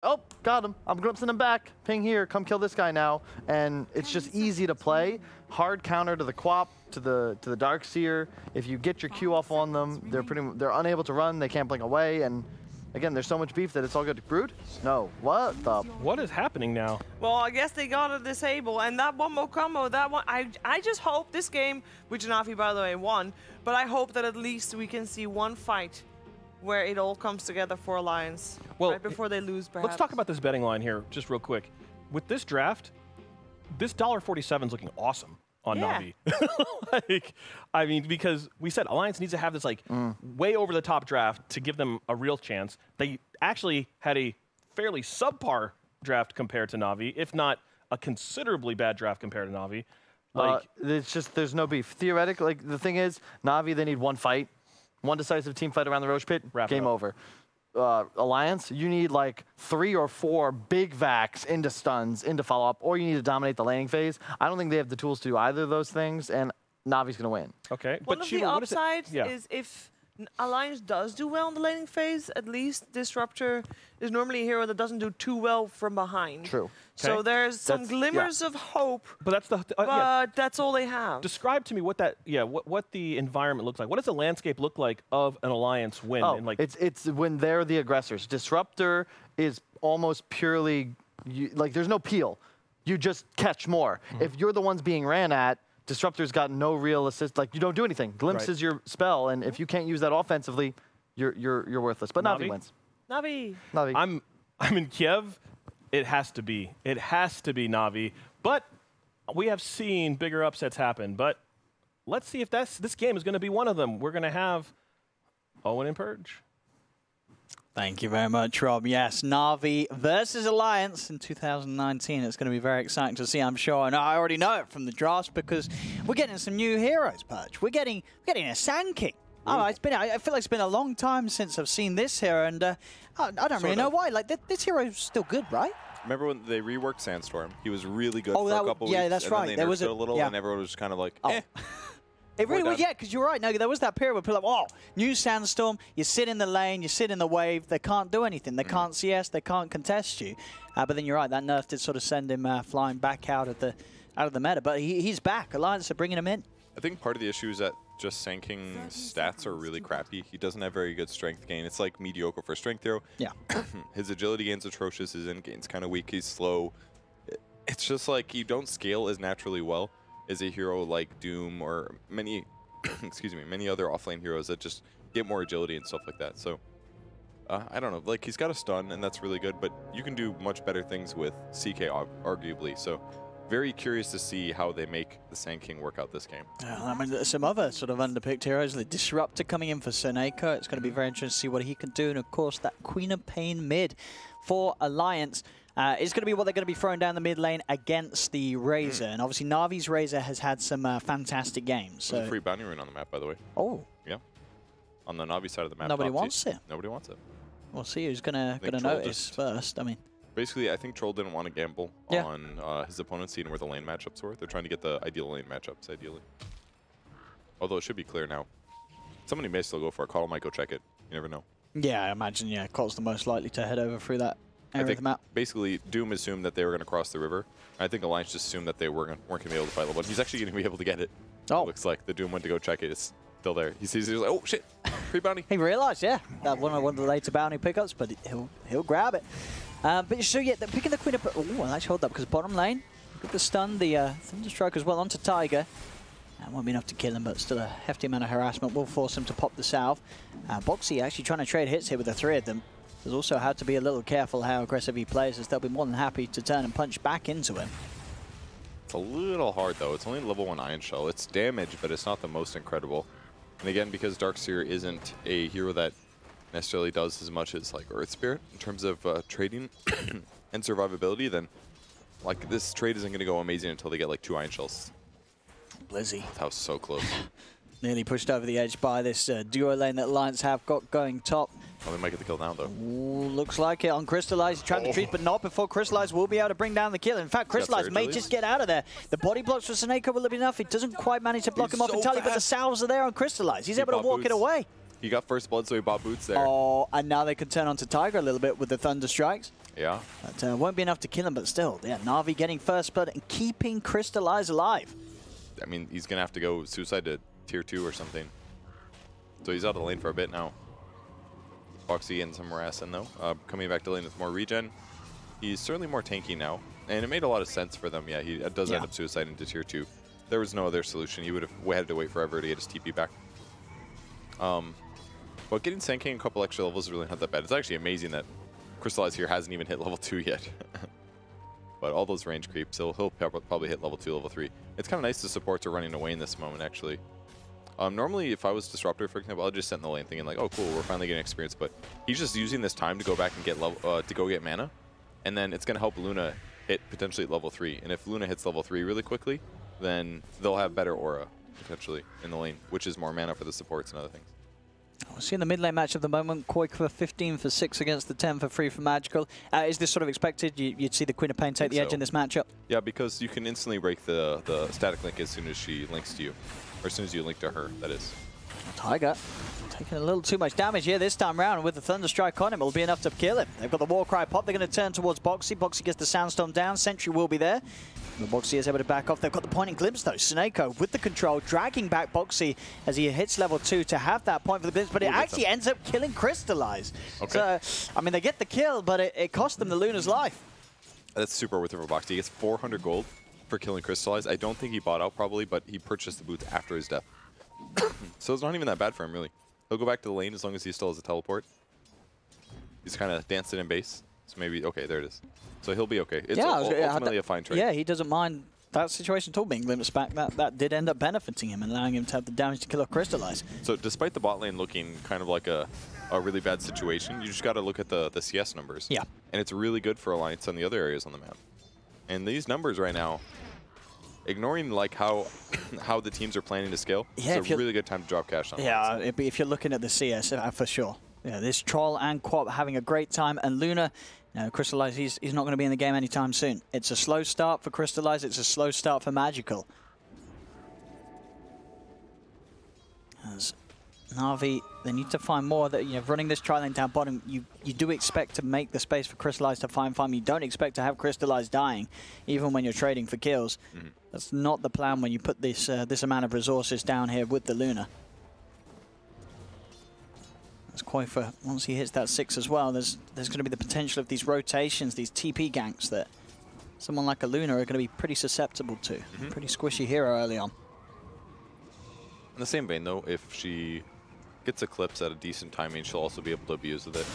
Oh, got him. I'm glimpsing him back. Ping here, come kill this guy now. And it's just easy to play. Hard counter to the Quap, to the Darkseer. If you get your Q off on them, they're unable to run, they can't blink away, and again, there's so much beef that it's all good to Brood? No. What is happening now? Well, I guess they got to disable, and that one more combo, that one, I just hope this game, which NaVi, by the way, won, but I hope that at least we can see one fight where it all comes together for Alliance, well, right before they lose, perhaps. Let's talk about this betting line here, just real quick. With this draft, this $1.47 is looking awesome on NaVi. Like, I mean, because we said Alliance needs to have this like way over the top draft to give them a real chance. They actually had a fairly subpar draft compared to NaVi, if not a considerably bad draft compared to NaVi. Like, it's just, there's no beef. Theoretically, like, the thing is, NaVi, they need one fight, one decisive team fight around the Roche Pit, game over. Alliance, you need like 3 or 4 big vacs into stuns, into follow-up, or you need to dominate the laning phase. I don't think they have the tools to do either of those things, and NaVi's going to win. Okay. One of the upsides is if Alliance does do well in the laning phase, at least Disruptor is normally a hero that doesn't do too well from behind. True. So there's some glimmers of hope, but that's that's all they have. Describe to me what that, what the environment looks like. What does the landscape look like of an Alliance win? Oh, and like it's when they're the aggressors. Disruptor is almost purely, like, there's no peel. You just catch more. If you're the ones being ran at, Disruptor's got no real assist. Like, you don't do anything. Glimpse is your spell, and if you can't use that offensively, you're worthless. But NaVi wins. NaVi. NaVi. I'm in Kiev. It has to be. It has to be NaVi. But we have seen bigger upsets happen. But let's see if this game is going to be one of them. We're going to have Owen and Purge. Thank you very much, Rob. Yes, NaVi versus Alliance in 2019. It's going to be very exciting to see, I'm sure. And I already know it from the drafts because we're getting some new heroes, Purge. We're getting a Sand King. Oh, I feel like it's been a long time since I've seen this hero, and I don't really know why. Like, this hero's still good, right? Remember when they reworked Sandstorm? He was really good for a couple weeks. Yeah, that's right. Then they nerfed it a little, and everyone was just kind of like, eh. It really was, yeah, because you're right. No, there was that period where people were like, oh, new Sandstorm, you sit in the lane, you sit in the wave, they can't do anything. They can't CS, they can't contest you. But then you're right, that nerf did sort of send him flying back out of the meta. But he's back. Alliance are bringing him in. I think part of the issue is that just Sand King's stats are really crappy. He doesn't have very good strength gain. It's like mediocre for strength hero. Yeah. His agility gain's atrocious. His end gain's kind of weak. He's slow. It's just like you don't scale as naturally well as a hero like Doom or many, many other offlane heroes that just get more agility and stuff like that. So I don't know. Like, he's got a stun, and that's really good, but you can do much better things with CK, arguably. So very curious to see how they make the Sand King work out this game. I mean, there's some other sort of underpicked heroes. The Disruptor coming in for Seneca. It's going to be very interesting to see what he can do. And, of course, that Queen of Pain mid for Alliance. It's going to be what they're going to be throwing down the mid lane against the Razor. And obviously, Navi's Razor has had some fantastic games. So there's a free bounty rune on the map, by the way. Oh. Yeah. On the Navi side of the map. Nobody wants it. Nobody wants it. We'll see who's going to notice first. I mean, basically, I think Troll didn't want to gamble on his opponent's seeing where the lane matchups were. They're trying to get the ideal lane matchups, ideally. Although it should be clear now. Somebody may still go for it. Call might go check it. You never know. Yeah, I imagine, Cole's the most likely to head over through that area of the map. Basically, Doom assumed that they were going to cross the river. I think Alliance just assumed that they weren't going to be able to fight level. But he's actually going to be able to get it. Oh. It looks like the Doom went to go check it. It's still there. He sees it. He's like, oh, shit. Free bounty. He realized, that one of the later bounty pickups, but he'll grab it. But so, they're picking the Queen up. Oh, well, actually hold up, because bottom lane, got the stun, the Thunderstrike as well onto Tiger. That won't be enough to kill him, but still a hefty amount of harassment will force him to pop the south. Boxy actually trying to trade hits here with the 3 of them. There's also had to be a little careful how aggressive he plays, as they'll be more than happy to turn and punch back into him. It's a little hard, though. It's only level 1 Iron Shell. It's damage, but it's not the most incredible. And again, because Darkseer isn't a hero that necessarily does as much as like Earth Spirit in terms of trading and survivability, then like this trade isn't going to go amazing until they get like 2 Iron Shells. Blizzy. That was so close. Nearly pushed over the edge by this duo lane that Alliance have got going top. Oh, they might get the kill now, though. Ooh, looks like it on Crystallize. He tried to treat, but not before Crystallize will be able to bring down the kill. In fact, Crystallize may just get out of there. The body blocks for Seneca will be enough. He doesn't quite manage to block him off entirely, but the salves are there on Crystallize. He's able to walk it away. He got first blood, so he bought boots there. Oh, and now they can turn onto Tiger a little bit with the Thunder Strikes. Yeah. That won't be enough to kill him, but still, yeah, NaVi getting first blood and keeping Crystallize alive. I mean, he's going to have to go suicide to tier 2 or something. So he's out of the lane for a bit now. Foxy getting some harass in, though. Coming back to lane with more regen. He's certainly more tanky now. And it made a lot of sense for them. Yeah, he does end up suiciding to tier 2. There was no other solution. He would have had to wait forever to get his TP back. But getting Sand King a couple extra levels is really not that bad. It's actually amazing that Crystallize here hasn't even hit level 2 yet. But all those range creeps, he'll probably hit level 2, level 3. It's kind of nice the supports are running away in this moment, actually. Normally, if I was Disruptor, for example, I'd just sit in the lane thinking like, oh, cool, we're finally getting experience. But he's just using this time to go back and get level, to go get mana. And then it's going to help Luna hit potentially level 3. And if Luna hits level 3 really quickly, then they'll have better aura, potentially, in the lane, which is more mana for the supports and other things. We're seeing the mid lane match of the moment. Quake for 15 for 6 against the 10 for 3 for Magical. Is this sort of expected? You'd see the Queen of Pain take the edge in this matchup? Yeah, because you can instantly break the static link as soon as she links to you. Or as soon as you link to her, that is. Tiger taking a little too much damage here this time round, and with the Thunderstrike on him, it'll be enough to kill him. They've got the Warcry pop. They're going to turn towards Boxy. Boxy gets the Sandstorm down. Sentry will be there. The Boxy is able to back off. They've got the point and glimpse, though. Snako with the control, dragging back Boxy as he hits level 2 to have that point for the glimpse, but it actually ends up killing Crystallize. Okay. So, I mean, they get the kill, but it cost them the Luna's life. That's super worth it for Boxy. He gets 400 gold for killing Crystallize. I don't think he bought out, probably, but he purchased the boots after his death. So it's not even that bad for him, really. He'll go back to the lane as long as he still has a teleport. He's kind of dancing in base. So maybe, okay, there it is. So he'll be okay. It's ultimately a fine trade. Yeah, he doesn't mind that situation at all being glimpsed back. That did end up benefiting him and allowing him to have the damage to kill off Crystallize. So despite the bot lane looking kind of like a really bad situation, you just got to look at the CS numbers. Yeah. And it's really good for Alliance on the other areas on the map. And these numbers right now, ignoring like how the teams are planning to scale, it's a really good time to drop cash on. Yeah, if you're looking at the CS, for sure. Yeah, this Troll and Quap having a great time, and Luna, Crystallize, he's not going to be in the game anytime soon. It's a slow start for Crystallize, it's a slow start for Magical. As NaVi, they need to find more. That running this tri-lane down bottom, you do expect to make the space for Crystallize to find farm. You don't expect to have Crystallize dying, even when you're trading for kills. That's not the plan when you put this this amount of resources down here with the Luna. That's quite for once he hits that 6 as well. There's going to be the potential of these rotations, these TP ganks that someone like a Luna are going to be pretty susceptible to. Pretty squishy hero early on. In the same vein, though, if she gets Eclipse at a decent timing, she'll also be able to abuse with it.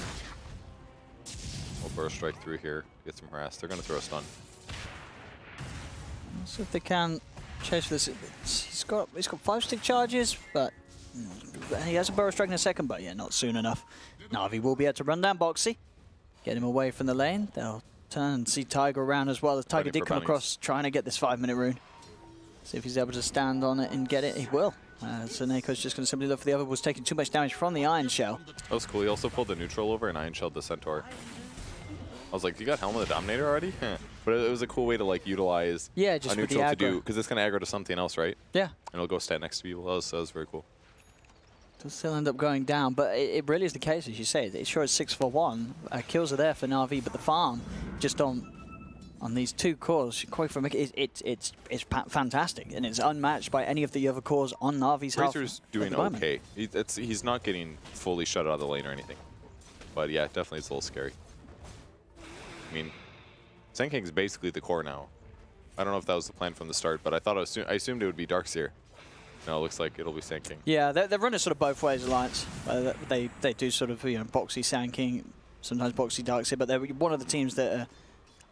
We'll burst strike through here, get some harass. They're going to throw a stun. Let's see if they can chase this. He's got 5 stick charges, but he has a burrow strike in a second, but yeah, not soon enough. NaVi will be able to run down Boxy, get him away from the lane. They'll turn and see Tiger around as well. As Tiger did come across trying to get this 5-minute rune. See if he's able to stand on it and get it. He will. So Nako's just going to simply look for the other. Was taking too much damage from the Iron Shell. That was cool. He also pulled the neutral over and Iron Shelled the Centaur. I was like, you got Helm of the Dominator already? But it was a cool way to like utilize just a neutral to do, because it's going to aggro to something else, right? Yeah. And it'll go stand next to people. That was very cool. Does still end up going down, but it really is the case, as you say. It sure is 6 for 1. Kills are there for NaVi, but the farm just on these 2 cores, quite for it's fantastic, and it's unmatched by any of the other cores on NaVi's health. Razor's doing okay. He's not getting fully shut out of the lane or anything, but yeah, definitely it's a little scary. I mean, Sand King's basically the core now. I don't know if that was the plan from the start, but I assumed it would be Darkseer. No, it looks like it'll be Sand King. Yeah, they're running sort of both ways, Alliance. They do sort of Boxy Sand King, sometimes Boxy Darkseer, but they're one of the teams that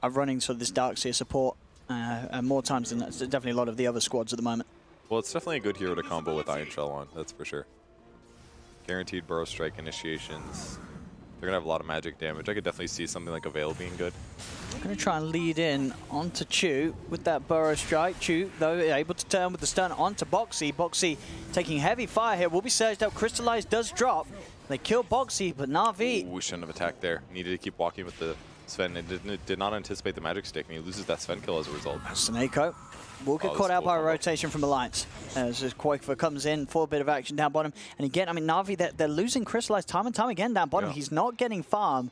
are running sort of this Darkseer support more times than that's definitely a lot of the other squads at the moment. Well, it's definitely a good hero to combo with Iron Shell on, that's for sure. Guaranteed Burrow Strike initiations. They're going to have a lot of magic damage. I could definitely see something like a Veil being good. I'm going to try and lead in onto Chu with that Burrow Strike. Chu, though, able to turn with the stun onto Boxy. Boxy taking heavy fire here. Will be surged out. Crystallize does drop. They kill Boxy, but NaVi... We shouldn't have attacked there. Needed to keep walking with the Sven. It did not anticipate the magic stick, and he loses that Sven kill as a result. Snako will get caught out by a rotation from Alliance. As Quakefor comes in for a bit of action down bottom. And again, I mean, NaVi, they're losing Crystallize time and time again down bottom. He's not getting farm.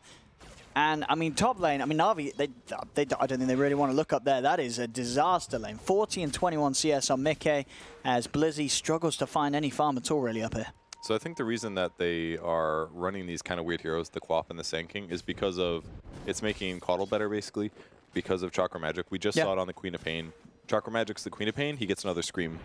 And, I mean, top lane, I mean, NaVi, I don't think they really want to look up there. That is a disaster lane. 40 and 21 CS on Mickey as Blizzy struggles to find any farm at all really up here. So I think the reason that they are running these kind of weird heroes, the Quap and the Sand King, is because of it's making Caudle better, basically, because of Chakra Magic. We just saw it on the Queen of Pain. Chakra Magic's the Queen of Pain. He gets another Scream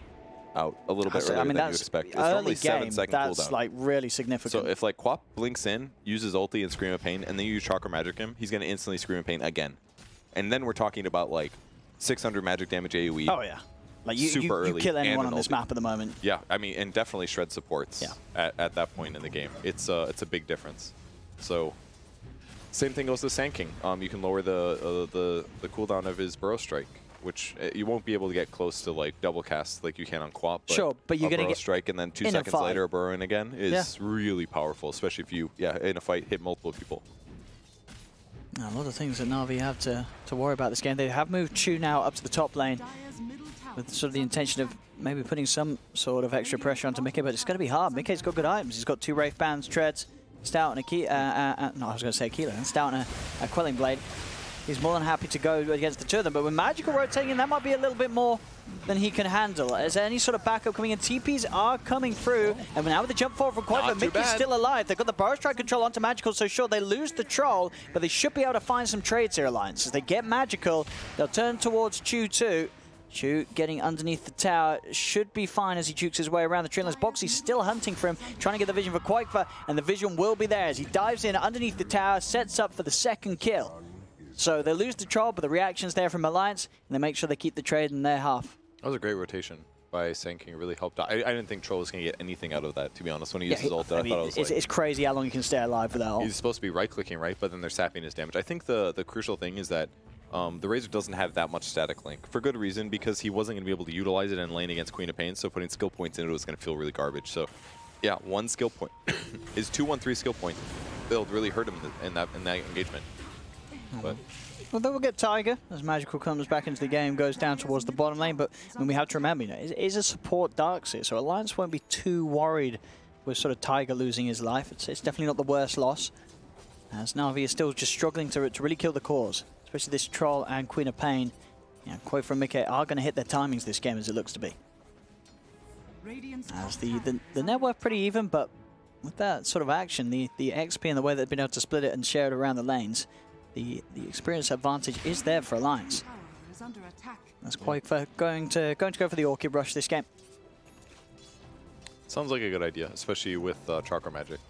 out a little bit earlier than you expect. It's early normally game, 7-second that's cooldown. like really significant. So if like Quap blinks in, uses ulti and Scream of Pain, and then you use Chakra Magic him, he's going to instantly Scream of Pain again. And then we're talking about like 600 magic damage AoE. Oh yeah. Like you kill anyone on this map at the moment. Yeah, I mean, and definitely shred supports at that point in the game. It's a big difference. So same thing goes to Sand King. You can lower the cooldown of his Burrow Strike, which you won't be able to get close to like double cast like you can on Quap. But sure, but you're gonna Burrow Strike and then 2 seconds later a Burrow in again is really powerful, especially if you in a fight hit multiple people. A lot of things that NaVi have to worry about this game. They have moved Chu now up to the top lane with sort of the intention of maybe putting some sort of extra pressure onto Mickey, but it's going to be hard. Mickey's got good items. He's got 2 Wraith Bands, Treads, Stout and a no, I was going to say Keeler, and Stout and a Quelling Blade. He's more than happy to go against the two of them, but with Magical rotating in, that might be a little bit more than he can handle. Is there any sort of backup coming in? TPs are coming through, and now with the jump forward from Quite, Mickey's still alive. They've got the Burrow Strike control onto Magical, so sure, they lose the Troll, but they should be able to find some trades here, Alliance. As they get Magical, they'll turn towards Chu too. Chu getting underneath the tower should be fine as he jukes his way around the tree. Boxy's still hunting for him, trying to get the vision for Quakefa, and the vision will be there as he dives in underneath the tower, sets up for the second kill. So they lose the Troll, but the reaction's there from Alliance, and they make sure they keep the trade in their half. That was a great rotation by Sand King. It really helped out. I didn't think Troll was going to get anything out of that, to be honest. When he used his ult, I thought it was like... It's crazy how long you can stay alive with that ult. He's supposed to be right-clicking, right? But then they're sapping his damage. I think the crucial thing is that the Razor doesn't have that much static link, for good reason, because he wasn't going to be able to utilize it in lane against Queen of Pain, so putting skill points into it was going to feel really garbage. So, yeah, 1 skill point. His 2-1-3 skill point, it'll really hurt him in that engagement. But... Well, then we'll get Tiger as Magical comes back into the game, goes down towards the bottom lane. But I mean, we have to remember, you know, it is a support Darkseer, so Alliance won't be too worried with sort of Tiger losing his life. It's definitely not the worst loss, as NaVi is still just struggling to really kill the cause, especially this Troll and Queen of Pain. Yeah, Quake from Mickey are going to hit their timings this game as it looks to be. As the net worth pretty even, but with that sort of action, the XP and the way they've been able to split it and share it around the lanes, the experience advantage is there for Alliance. That's quite for going to go for the Orchid Rush this game. Sounds like a good idea, especially with Chakra Magic,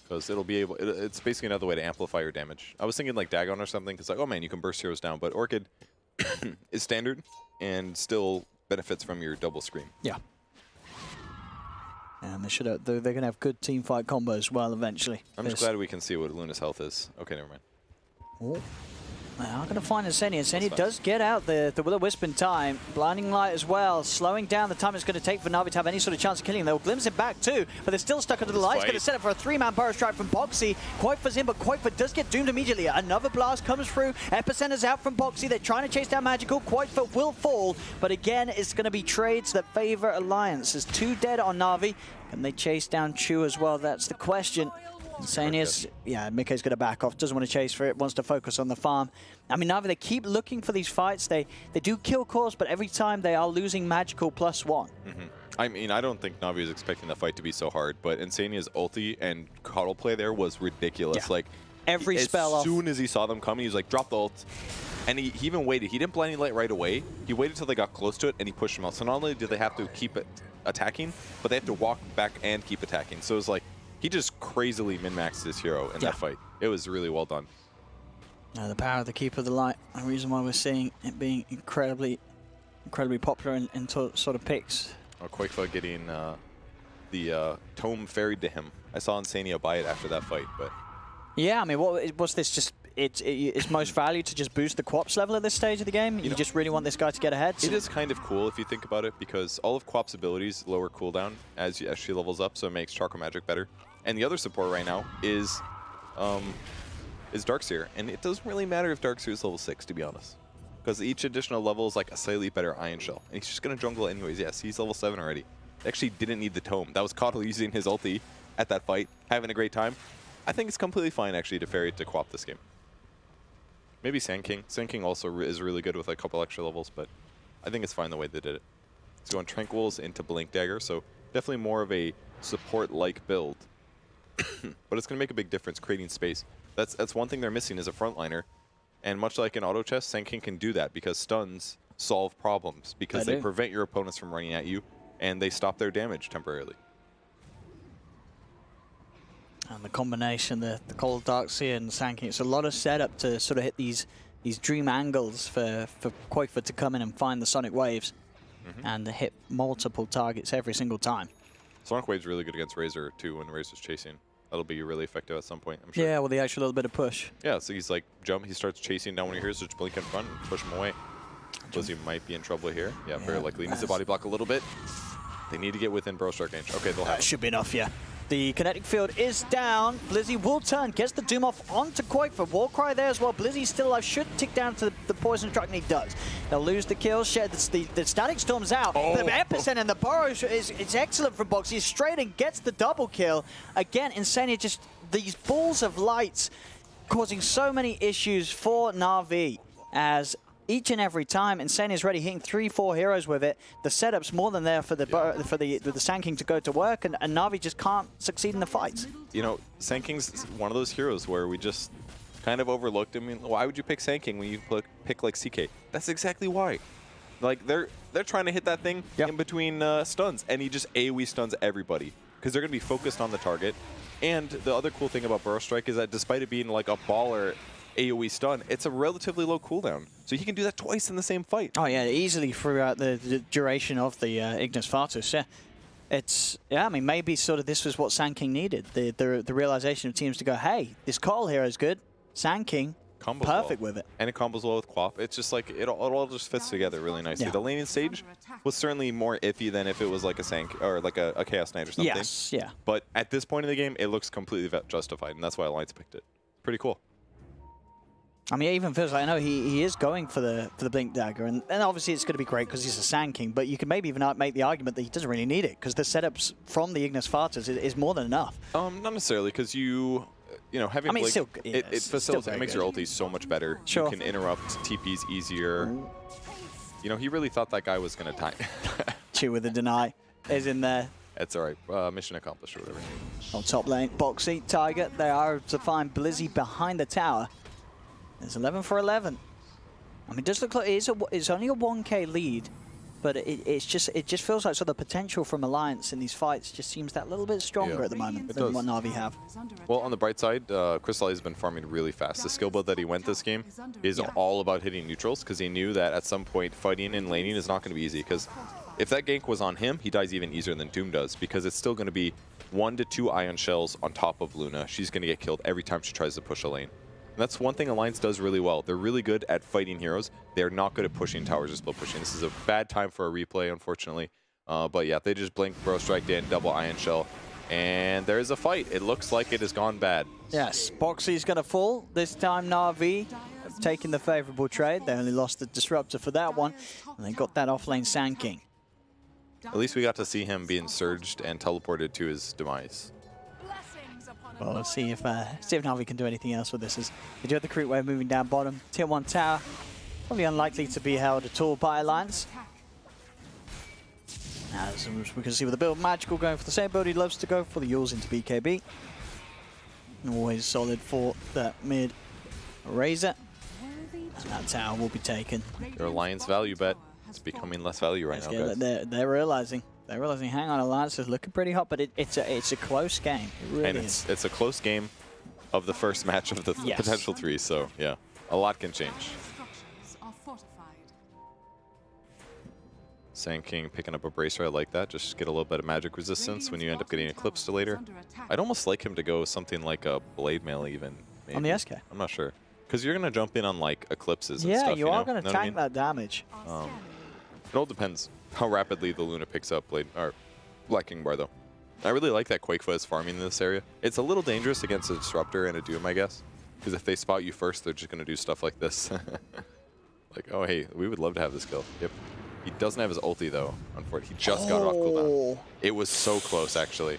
because it'll be able. It's basically another way to amplify your damage. I was thinking like Dagon or something, because like, oh man, you can burst heroes down, but Orchid is standard and still benefits from your double scream. Yeah. And they should. They're going to have good team fight combos as well eventually. I'm just glad we can see what Luna's health is. Okay, never mind. Oh. They are going to find Insenia. Insenia does get out the Will-O-Wisp in time. Blinding Light as well, slowing down the time it's going to take for NaVi to have any sort of chance of killing him. They'll glimpse it back too, but they're still stuck under the light. It's going to set up for a 3-man Burrow Strike from Boxy. Quakefa's in, but Quakefa does get doomed immediately. Another blast comes through. Epicenter's out from Boxy. They're trying to chase down Magical. Quakefa will fall, but again, it's going to be trades that favor Alliance. There's 2 dead on NaVi. Can they chase down Chu as well? That's the question. Insanius, yeah, Mickey's going to back off, doesn't want to chase for it, wants to focus on the farm. I mean, NaVi, they keep looking for these fights. They do kill cores, but every time they are losing Magical +1. I mean, I don't think NaVi was expecting the fight to be so hard, but Insania's ulti and Caudle play there was ridiculous. Yeah. Like, every spell off. As soon as he saw them coming, he was like, drop the ult. And he even waited. He didn't Blinding Light right away. He waited till they got close to it, and he pushed them out. So not only did they have to keep it attacking, but they have to walk back and keep attacking. So it was like, he just crazily min-maxed his hero in that fight. It was really well done. The power of the Keeper of the Light, a reason why we're seeing it being incredibly popular in sort of picks. Oh, Quakefa getting the tome ferried to him. I saw Insania buy it after that fight, but... Yeah, I mean, what's this just... It's most value to just boost the Quap's level at this stage of the game? You just really want this guy to get ahead? It is kind of cool if you think about it, because all of Quap's abilities lower cooldown as she levels up, so it makes Chakra Magic better. And the other support right now is Darkseer, and it doesn't really matter if Darkseer is level 6, to be honest, because each additional level is like a slightly better Iron Shell, and he's just going to jungle anyways. Yes, he's level 7 already. Actually didn't need the tome. That was Caudle using his ulti at that fight, having a great time. I think it's completely fine, actually, to Fairy to co-op this game. Maybe Sand King. Sand King also is really good with like, a couple extra levels, but I think it's fine the way they did it. It's going Tranquils into Blink Dagger, so definitely more of a support-like build. But it's going to make a big difference creating space. That's one thing they're missing as a frontliner. And much like in auto chess, Sand King can do that because stuns solve problems because they prevent your opponents from running at you and they stop their damage temporarily. And the combination, the Cold Darkseer and Sand King, it's a lot of setup to sort of hit these dream angles for Quakefoot to come in and find the Sonic Waves and hit multiple targets every single time. Sonic Wave's really good against Razor too when Razor's chasing. That'll be really effective at some point, I'm sure. Yeah, with the extra little bit of push. Yeah, so he's like jump, he starts chasing down when he hears just blink in front and push him away. Blizzy might be in trouble here. Yeah, very likely. Needs to body block a little bit. They need to get within Bro Strike range. Okay, they'll have it. Should be enough, yeah. The kinetic field is down. Blizzy will turn, gets the Doom off onto Quakefoot. Warcry there as well. Blizzy still alive, should tick down to the poison truck, and he does. They'll lose the kill. The Static Storm's out. The Epicenter and the Burrow is excellent from Box. He's straight and gets the double kill. Again, Insania just these balls of lights causing so many issues for NaVi as each and every time Insania's ready, hitting 3-4 heroes with it. The setup's more than there for the Sand King to go to work, and NaVi just can't succeed in the fights. You know, Sand King's one of those heroes where we just kind of overlooked. I mean, why would you pick Sand King when you pick like CK? That's exactly why. Like they're trying to hit that thing in between stuns, and he just AoE stuns everybody because they're going to be focused on the target. And the other cool thing about Burrow Strike is that despite it being like a baller AoE stun, it's a relatively low cooldown. So he can do that twice in the same fight. Oh yeah, easily throughout the duration of the Ignis Fatuus. Yeah, it's I mean maybe sort of this was what Sand King needed. The realization of teams to go, hey, this Coil hero is good. Sand King, combos perfect well. with it. And it combos well with Quap. It's just like it all just fits together really nicely. The laning stage was certainly more iffy than if it was like a Sand or like a Chaos Knight or something. Yes, yeah. But at this point in the game, it looks completely justified, and that's why Alliance picked it. Pretty cool. I mean, it even feels like I know he is going for the Blink Dagger, and obviously it's going to be great because he's a Sand King, but you can maybe even make the argument that he doesn't really need it because the setups from the Ignis Fatuus is more than enough. Not necessarily, because you know, having Blink, still, it facilitates, it makes your ulti so much better. Sure. You can interrupt TPs easier. You know, he really thought that guy was going to die. Chew with the deny is in there. That's all right. Mission accomplished or whatever. On top lane, Boxy, Tiger, they are to find Blizzy behind the tower. It's 11 for 11. I mean, it does look like it's only a 1k lead, but it just feels like so the potential from Alliance in these fights just seems that little bit stronger at the moment than what NaVi have. Well, on the bright side, Crystal has been farming really fast. The skill build that he went this game is all about hitting neutrals because he knew that at some point fighting and laning is not going to be easy because if that gank was on him, he dies even easier than Doom does because it's still going to be 1 to 2 Ion Shells on top of Luna. She's going to get killed every time she tries to push a lane. And that's one thing Alliance does really well. They're really good at fighting heroes. They're not good at pushing towers or split pushing. This is a bad time for a replay, unfortunately. But yeah, they just blink, Burrow Strike in, double Ion Shell. And there is a fight. It looks like it has gone bad. Yes, Boxy's going to fall. This time NaVi have taken the favorable trade. They only lost the Disruptor for that one. And they got that offlane Sand King. At least we got to see him being surged and teleported to his demise. Well, let's see if NaVi can do anything else with this. As they do have the creep wave moving down bottom. Tier 1 tower, probably unlikely to be held at all by Alliance. As we can see with the build, Magical going for the same build he loves to go for, the Yules into BKB. Always solid for that mid Razor. And that tower will be taken. Their Alliance value bet is becoming less value right now, guys. They're realizing. They're realizing, hang on, Alliance is looking pretty hot, but it's a close game. It really is. It's a close game of the first match of the potential 3, so yeah, a lot can change. Sand King picking up a Bracer, I like that. Just get a little bit of magic resistance when you end up getting Eclipsed later. I'd almost like him to go something like a Blade Mail even. Maybe. On the SK? I'm not sure. Because you're going to jump in on like Eclipses and yeah, stuff. you are going to tank that damage. It all depends how rapidly the Luna picks up Black King Bar, though. I really like that Quakefoot is farming in this area. It's a little dangerous against a Disruptor and a Doom, I guess. Because if they spot you first, they're just going to do stuff like this. Like, oh, hey, we would love to have this kill. Yep. He doesn't have his ulti, though, unfortunately. He just got it off cooldown. It was so close, actually.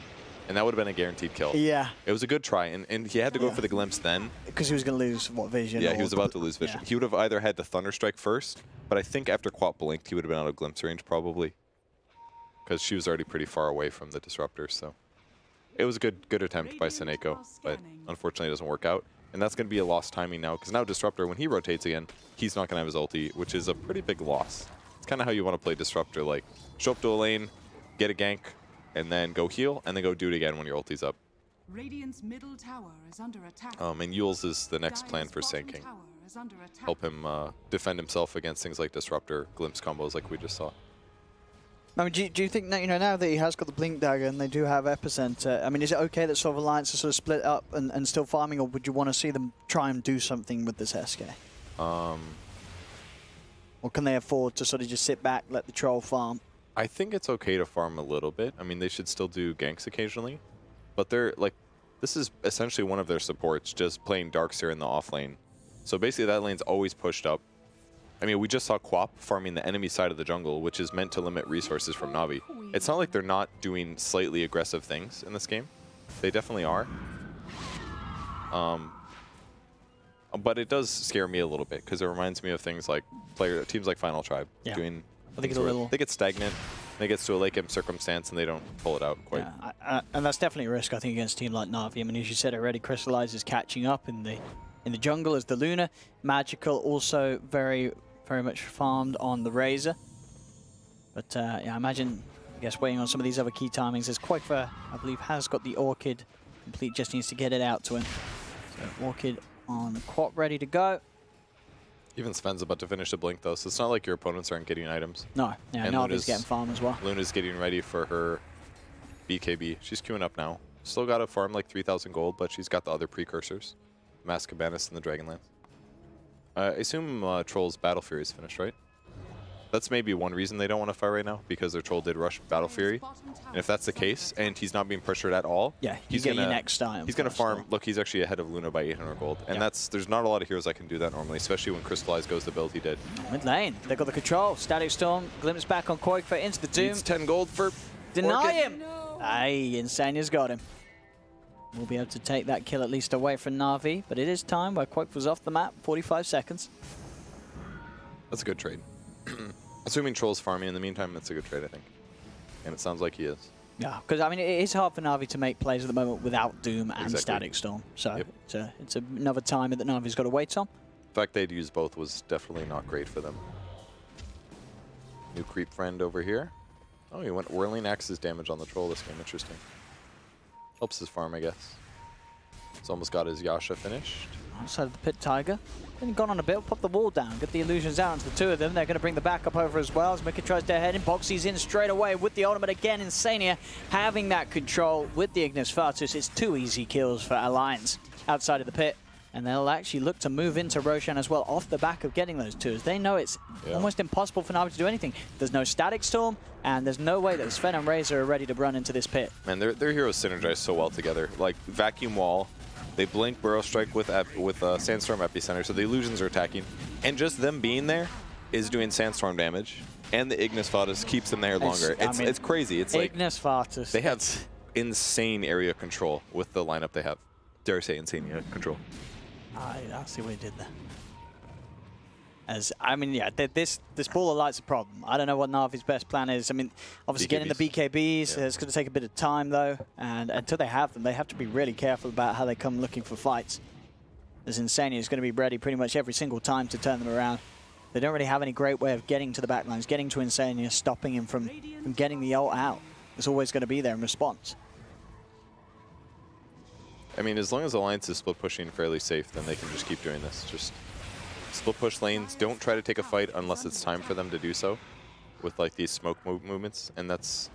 and that would have been a guaranteed kill. Yeah. It was a good try, and he had to go for the glimpse then. Because he was going to lose, what, vision? Yeah, he was about to lose vision. Yeah. He would have either had the Thunder Strike first, but I think after Quap blinked, he would have been out of glimpse range probably. Because she was already pretty far away from the Disruptor, so. It was a good attempt by Seneko, but unfortunately it doesn't work out. And that's going to be a lost timing now, because now Disruptor, when he rotates again, he's not going to have his ulti, which is a pretty big loss. It's kind of how you want to play Disruptor, like show up to a lane, get a gank, and then go heal, and then go do it again when your ulti's up. Radiant's middle tower is under attack. And Yule's is the next plan for Sand King. Help him defend himself against things like Disruptor, Glimpse combos like we just saw. I mean, do you think that, now that he has got the Blink Dagger and they do have Epicenter, I mean, is it okay that sort of Alliance are sort of split up and still farming, or would you want to see them try and do something with this SK? Or can they afford to sort of just sit back, let the troll farm? I think it's okay to farm a little bit. I mean, they should still do ganks occasionally, but they're like, this is essentially one of their supports, just playing Darkseer in the off lane. So basically that lane's always pushed up. I mean, we just saw Quap farming the enemy side of the jungle, which is meant to limit resources from NaVi. It's not like they're not doing slightly aggressive things in this game. They definitely are. But it does scare me a little bit, because it reminds me of things like teams like Final Tribe doing. I think it's a little. They get stagnant. They get to a late-game circumstance and they don't pull it out quite. Yeah, and that's definitely a risk, I think, against a team like NaVi. I mean, as you said already, Crystallize is catching up in the jungle as the Luna. Magical also very much farmed on the Razor. But yeah, I imagine, waiting on some of these other key timings. As Quakefer, I believe, has got the Orchid complete, just needs to get it out to him. So Orchid on Quap ready to go. Even Sven's about to finish the blink though, so it's not like your opponents aren't getting items. No, yeah, and Navi's getting farm as well. Luna's getting ready for her BKB. She's queuing up now. Still got to farm like 3,000 gold, but she's got the other precursors. Mask Cabanas and the Dragonlance. I assume Troll's Battle Fury is finished, right? That's maybe one reason they don't want to fight right now, because their Troll did rush Battle Fury. And if that's the case, and he's not being pressured at all, yeah, he's get gonna, your next item. He's going to farm. Look, he's actually ahead of Luna by 800 gold. And there's not a lot of heroes that can do that normally, especially when Crystallize goes the build he did. Mid lane, they've got the control. Static Storm, glimpse back on Quakefer into the Doom. Needs 10 gold for Deny Orchid. him! No. Aye, Insania's got him. We'll be able to take that kill at least away from NaVi, but it is time where Quakefer's off the map, 45 seconds. That's a good trade. Assuming Troll's farming in the meantime, that's a good trade, I think. And it sounds like he is. Yeah, because I mean, it is hard for NaVi to make plays at the moment without Doom and Static Storm. So it's another timer that NaVi's got to wait on. The fact they'd use both was definitely not great for them. New creep friend over here. Oh, he went Whirling Axe's damage on the Troll this game. Interesting. Helps his farm, I guess. He's almost got his Yasha finished. Outside of the pit, Tiger. Then gone on a bit, pop the wall down, get the illusions out onto the two of them. They're going to bring the backup over as well as Mika tries to head in. Boxy's in straight away with the ultimate again. Insania having that control with the Ignis Fatus. It's 2 easy kills for Alliance outside of the pit. And they'll actually look to move into Roshan as well off the back of getting those twos. They know it's almost impossible for NaVi to do anything. There's no Static Storm, and there's no way that Sven and Razor are ready to run into this pit. Man, their heroes synergize so well together. Like, Vacuum Wall, they blink Burrow Strike with Sandstorm Epicenter, so the illusions are attacking. And just them being there is doing Sandstorm damage. And the Ignis Fatus keeps them there longer. It's crazy. It's like Ignis Fatus. They have insane area control with the lineup they have. Dare I say insane area control. I see what he did there. I mean, yeah, this Ball of Light's a problem. I don't know what NaVi's best plan is. I mean, obviously getting the BKBs, it's going to take a bit of time though, and until they have them, they have to be really careful about how they come looking for fights. As Insania is going to be ready pretty much every single time to turn them around. They don't really have any great way of getting to the backlines, getting to Insania, stopping him from getting the ult out. It's always going to be there in response. I mean, as long as Alliance is split pushing fairly safe, then they can just keep doing this. Just split push lanes. Don't try to take a fight unless it's time for them to do so with like these smoke movements. And that's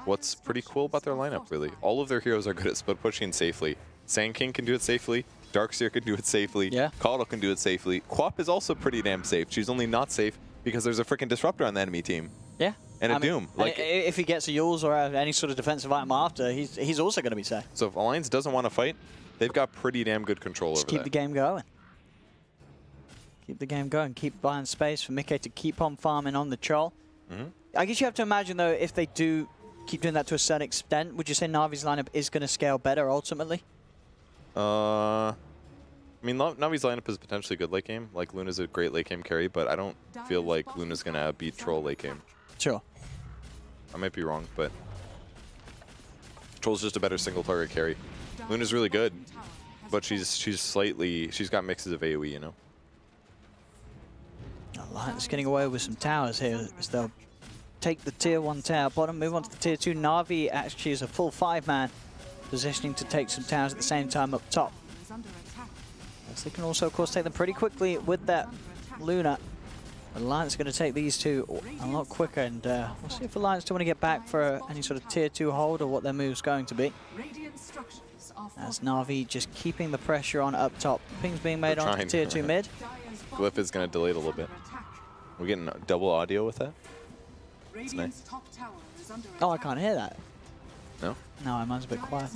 what's pretty cool about their lineup, really. All of their heroes are good at split pushing safely. Sand King can do it safely. Darkseer can do it safely. Yeah. Caudle can do it safely. Quap is also pretty damn safe. She's only not safe because there's a freaking Disruptor on the enemy team. Yeah. And Doom. Like, if he gets a Yules or any sort of defensive item after, he's also going to be safe. So if Alliance doesn't want to fight, they've got pretty damn good control over that. Keep the game going. Keep the game going. Keep buying space for Mike to keep on farming on the Troll. I guess you have to imagine, though, if they do keep doing that to a certain extent. Would you say Navi's lineup is going to scale better ultimately? I mean, Navi's lineup is potentially good late game. Like, Luna's a great late game carry, but I don't feel like Luna's going to beat Troll late game. Sure. I might be wrong, but Troll's just a better single target carry. Luna's really good, but she's got mixes of AoE, you know? Alliance getting away with some towers here as they'll take the tier 1 tower bottom, move on to the tier 2. Navi actually is a full 5-man, positioning to take some towers at the same time up top. As they can also, of course, take them pretty quickly with that Luna. Alliance is going to take these two a lot quicker, and we'll see if Alliance do want to get back for any sort of tier 2 hold or what their move's going to be. As Navi just keeping the pressure on up top. Pings being made on to tier 2 mid. Glyph is going to delay it a little bit. We're getting double audio with that. That's nice. Oh, I can't hear that. No? No, mine's a bit quieter.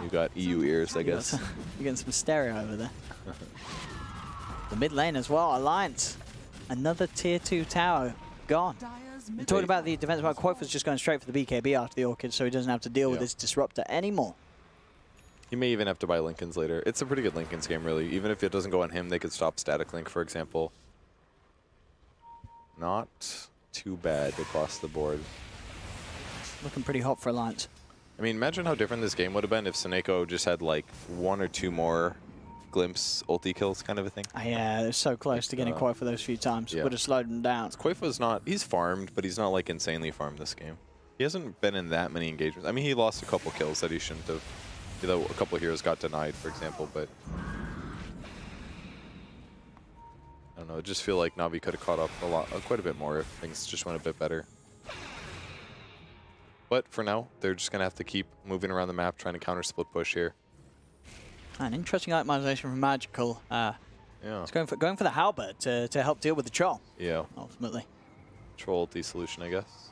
You got EU ears, I guess. You're getting some stereo over there. The mid lane as well, Alliance. Another tier 2 tower gone. We're talking about the defense, about Quoth was just going straight for the BKB after the Orchid, so he doesn't have to deal with this disruptor anymore. You may even have to buy Linken's later. It's a pretty good Linken's game, really. Even if it doesn't go on him, they could stop Static Link, for example. Not too bad across the board. Looking pretty hot for Alliance. I mean, imagine how different this game would have been if Seneko just had like 1 or 2 more glimpse ulti kills kind of a thing. Yeah, they're so close to getting Quoth for those few times. Would have slowed them down. Quoth was not, he's farmed, but he's not like insanely farmed this game. He hasn't been in that many engagements. I mean, he lost a couple kills that he shouldn't have. You know, a couple of heroes got denied, for example, but I don't know. I just feel like Navi could have caught up quite a bit more if things just went a bit better. But for now, they're just going to have to keep moving around the map, trying to counter split push here. An interesting itemization from Magical. It's going for the Halberd to help deal with the Troll. Yeah. Ultimately. Troll ulti solution, I guess.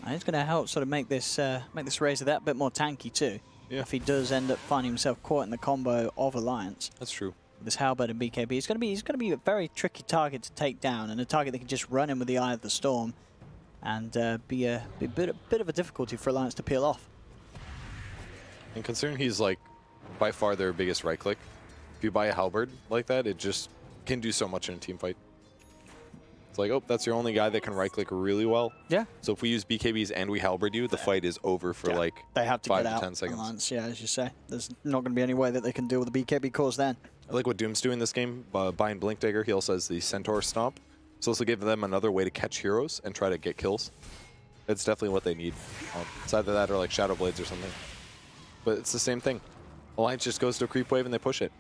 And it's going to help sort of make this Razor that bit more tanky too. Yeah. If he does end up finding himself caught in the combo of Alliance. That's true. This Halberd and BKB, he's going to be a very tricky target to take down, and a target that can just run in with the Eye of the Storm, and be a bit of a difficulty for Alliance to peel off. And considering he's like by far their biggest right click, if you buy a Halberd like that, it just can do so much in a team fight. It's like, oh, that's your only guy that can right click really well. Yeah. So if we use BKBs and we Halberd you, the fight is over for like they have to 5 get to out 10 seconds. Alliance, yeah, as you say. There's not going to be any way that they can deal with the BKB cores then. I like what Doom's doing this game, buying Blink Dagger. He also has the Centaur Stomp. So this will give them another way to catch heroes and try to get kills. It's definitely what they need. It's either that or like Shadow Blades or something. But it's the same thing. Alliance just goes to a creep wave and they push it.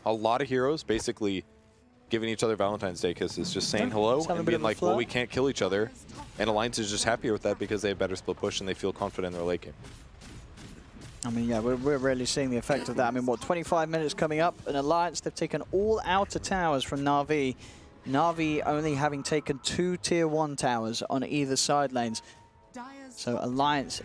A lot of heroes basically giving each other Valentine's Day kisses, just saying hello and being like, well, we can't kill each other. And Alliance is just happier with that because they have better split push and they feel confident in their late game. I mean, yeah, we're really seeing the effect of that. I mean, what, 25 minutes coming up, and Alliance, they've taken all outer towers from NaVi. NaVi only having taken 2 tier 1 towers on either side lanes. So Alliance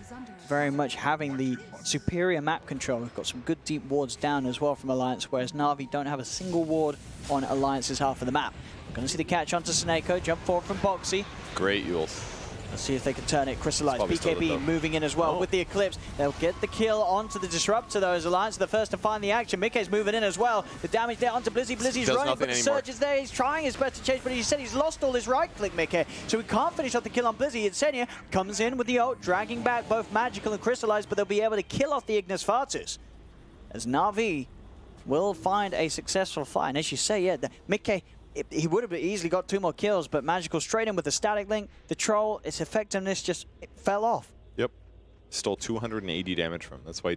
very much having the superior map control. We've got some good deep wards down as well from Alliance, whereas NaVi don't have a single ward on Alliance's half of the map. We're going to see the catch onto Seneko, jump forward from Boxy. Great Yules. Let's see if they can turn it. Crystallize. BKB moving in as well with the Eclipse. They'll get the kill onto the Disruptor, though, as Alliance are the first to find the action. Mikkei's moving in as well. The damage there onto Blizzy. Blizzy's running, but the Surge is there. He's trying his best to chase, but he said he's lost all his right-click, Mikkei. So we can't finish off the kill on Blizzy. Insenia comes in with the ult, dragging back both Magical and Crystallize, but they'll be able to kill off the Ignis Fatus. As NaVi will find a successful fight. And as you say, yeah, Mikkei, he would have easily got 2 more kills, but Magical straight in with the Static Link. The Troll, its effectiveness just fell off. Yep. Stole 280 damage from him. That's why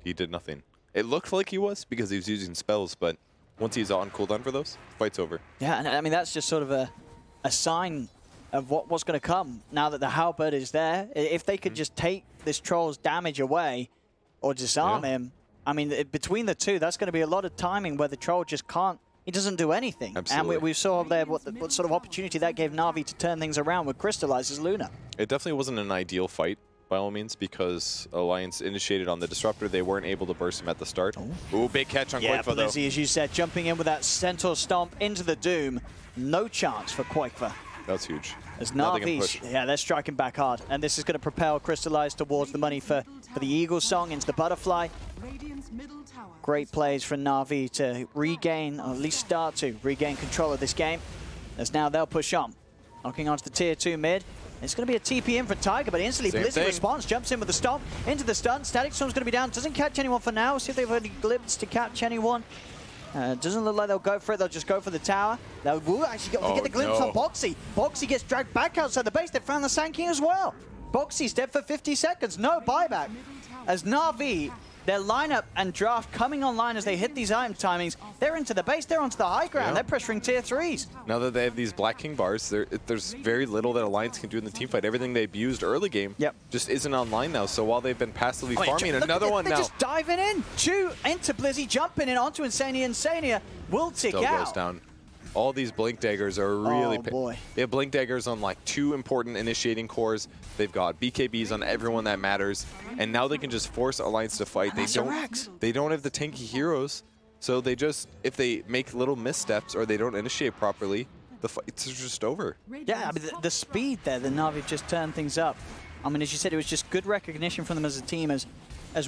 he did nothing. It looked like he was because he was using spells, but once he's on cooldown for those, fight's over. Yeah, and I mean, that's just sort of a sign of what's going to come now that the Halberd is there. If they could just take this Troll's damage away or disarm him, I mean, between the two, that's going to be a lot of timing where the Troll just can't. He doesn't do anything. Absolutely. And we saw there what sort of opportunity that gave NaVi to turn things around with Crystallizes Luna. It definitely wasn't an ideal fight, by all means, because Alliance initiated on the Disruptor. They weren't able to burst him at the start. Ooh, big catch on Quoifa, though. Blizzy, as you said, jumping in with that Centaur Stomp into the Doom. No chance for Quoifa. That's huge. As Now they can NaVi, push. yeah, they're striking back hard. And this is going to propel Crystallize towards the money for the Eagle Song into the Butterfly. Radiant's middle tower. Great plays from NaVi to regain, or at least start to regain control of this game. As now they'll push on. Knocking onto the tier 2 mid. It's going to be a TP in for Tiger, but instantly Same Blizzy thing. responds, jumps in with the stomp, into the stun. Static Storm's going to be down, doesn't catch anyone for now. See if they've any glimpse to catch anyone. Doesn't look like they'll go for it, they'll just go for the tower. They will actually get the glimpse on Boxy. Boxy gets dragged back outside the base, they found the Sand King as well. Boxy's dead for 50 seconds, no buyback. As NaVi, their lineup and draft coming online as they hit these item timings, they're into the base, they're onto the high ground, they're pressuring tier 3s. Now that they have these Black King bars, there's very little that Alliance can do in the team fight. Everything they abused early game just isn't online now. So while they've been passively farming, another one now. They're just diving in. Chew into Blizzy, jumping in onto Insania. Insania will tick Still out. goes down. All these Blink Daggers are really... Oh, boy. They have Blink Daggers on like 2 important initiating cores. They've got BKBs on everyone that matters. And now they can just force Alliance to fight. They don't have the tanky heroes. So they just, if they make little missteps or they don't initiate properly, the fights are just over. Yeah, I mean, the speed there, the NaVi just turned things up. I mean, as you said, it was just good recognition from them as a team as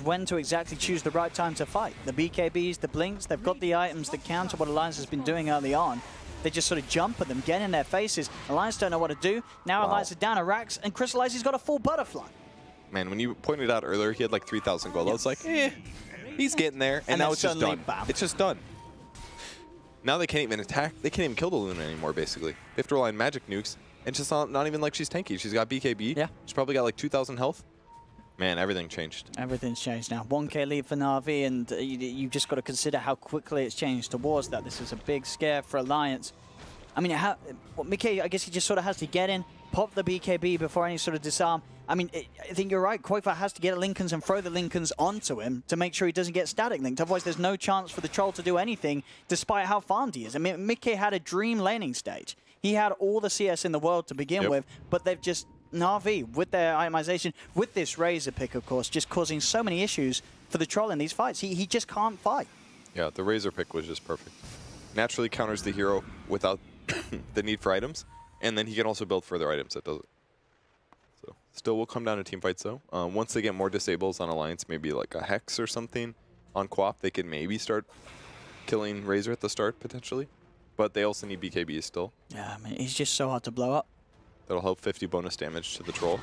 when to exactly choose the right time to fight. The BKBs, the Blinks, they've got the items that counter what Alliance has been doing early on. They just sort of jump at them, get in their faces. Alliance don't know what to do. Now Alliance are down to racks, and Crystallize has got a full Butterfly. Man, when you pointed out earlier, he had like 3,000 gold. I was like, he's getting there, and now it's just done. Bam. It's just done. Now they can't even attack. They can't even kill the Luna anymore, basically. They have to rely on magic nukes, and it's just not even like she's tanky. She's got BKB. Yeah. She's probably got like 2,000 health. Man, everything changed. Everything's changed now. 1k lead for NaVi, and you just got to consider how quickly it's changed towards that. This is a big scare for Alliance. I mean, Mickey, I guess he just sort of has to get in, pop the BKB before any sort of disarm. I mean, I think you're right. Koifa has to get Lincolns and throw the Lincolns onto him to make sure he doesn't get static linked. Otherwise, there's no chance for the Troll to do anything, despite how farmed he is. I mean, Mickey had a dream laning stage. He had all the CS in the world to begin with, but they've just, NaVi, with their itemization, with this Razor pick, of course, just causing so many issues for the Troll in these fights. He just can't fight. Yeah, the Razor pick was just perfect. Naturally counters the hero without the need for items, and then he can also build further items that does it. So still will come down to team fights though. Once they get more disables on Alliance, maybe like a Hex or something on Quap, they can maybe start killing Razor at the start potentially. But they also need BKBs still. Yeah, I mean, he's just so hard to blow up. That'll help 50 bonus damage to the Troll.